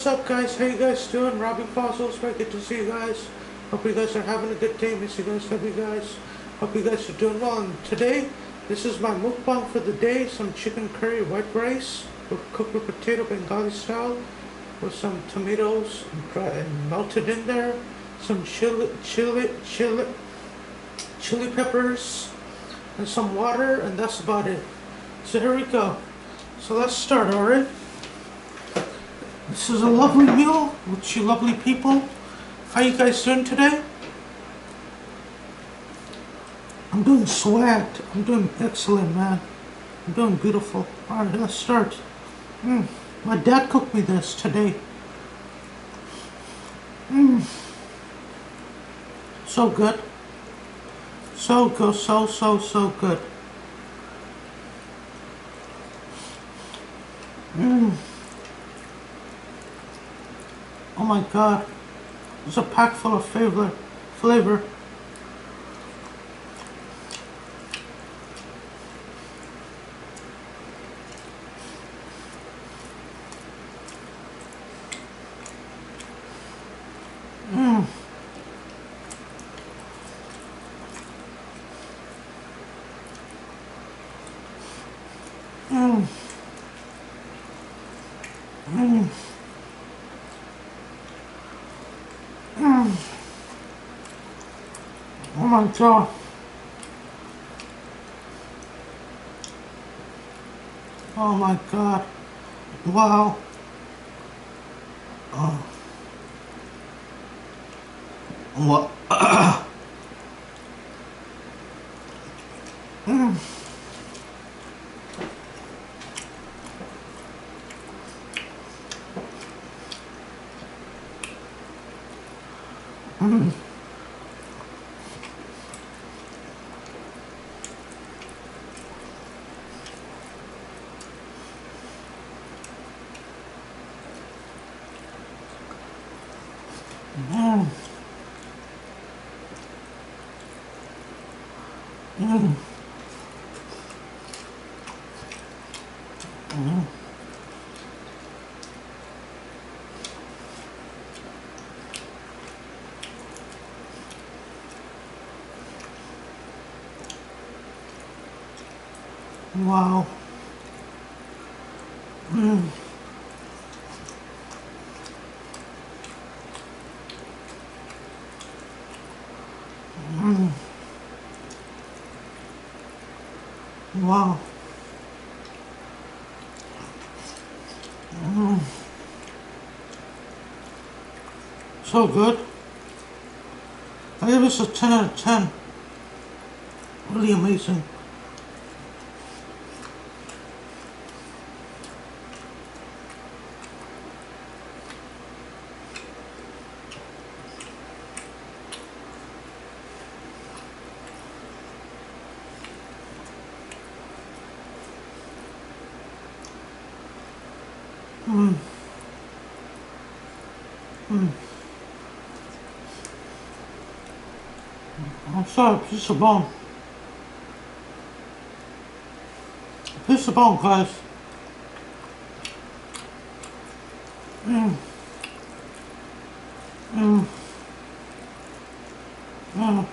What's up guys, how you guys doing? Robbie Fossils, very good to see you guys. Hope you guys are having a good day. Miss you guys, love you guys. Hope you guys are doing well. And today, this is my mukbang for the day. Some chicken curry white rice cooked with potato Bengali style with some tomatoes and melted in there. Some chili peppers and some water, and that's about it. So here we go. So let's start, alright? This is a lovely meal with you lovely people. How you guys doing today? I'm doing swagged. I'm doing excellent, man. I'm doing beautiful. Alright, let's start. My dad cooked me this today. So good. So good, so good. Oh my god. It's a pack full of flavor. Oh my god. Oh my god. Wow. Oh. What? Wow. Wow. So good. I give this a 10 out of 10. Really amazing. I'm sorry, piece of bone. Piece of bone, guys. Mm. Mm. Mm.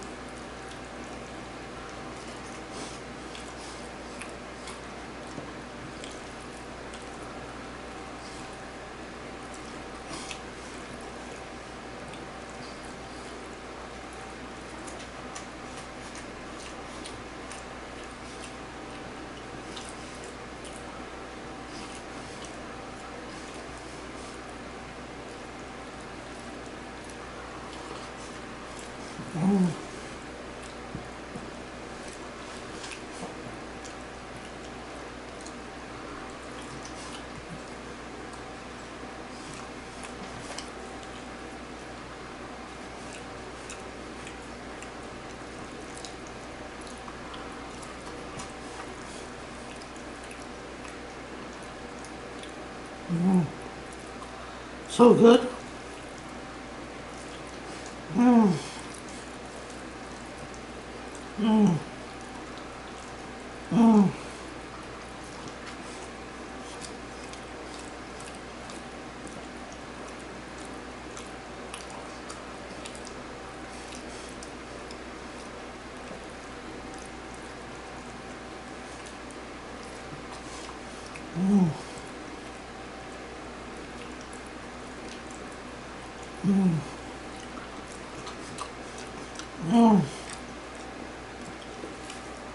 So good.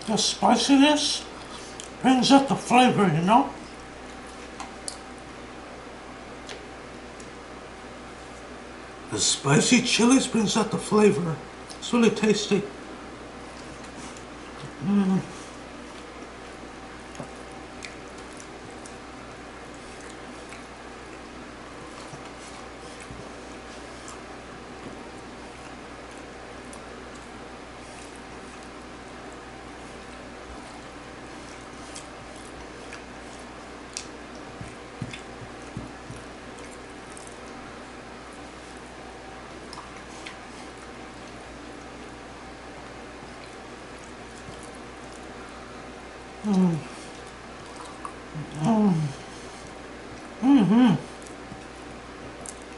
The spiciness brings out the flavor, you know? The spicy chilies brings out the flavor. It's really tasty.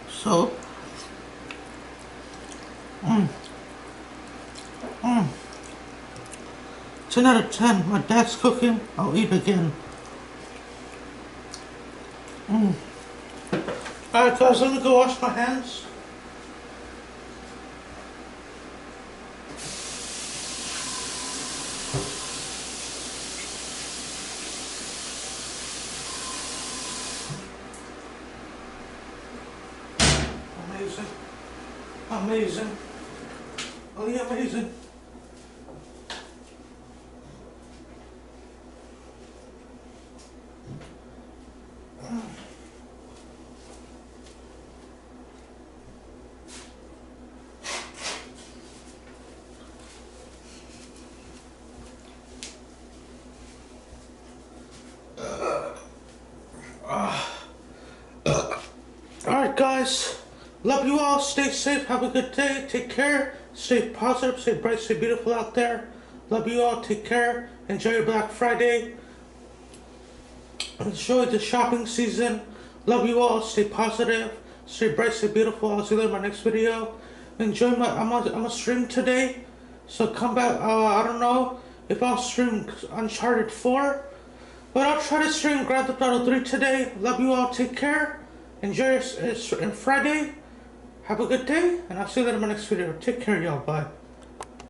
So, 10 out of 10. My dad's cooking. I'll eat again. Alright guys, let me go wash my hands. Amazing. Amazing. Really amazing. Alright guys, love you all, stay safe, have a good day, take care, stay positive, stay bright, stay beautiful out there. Love you all, take care, enjoy your Black Friday, enjoy the shopping season. Love you all, stay positive, stay bright, stay beautiful. I'll see you later in my next video. Enjoy my, I'm a stream today, so come back. I don't know if I'll stream Uncharted 4, but I'll try to stream Grand Theft Auto 3 today. Love you all, take care. Enjoy your Friday. Have a good day, and I'll see you later in my next video. Take care, y'all. Bye.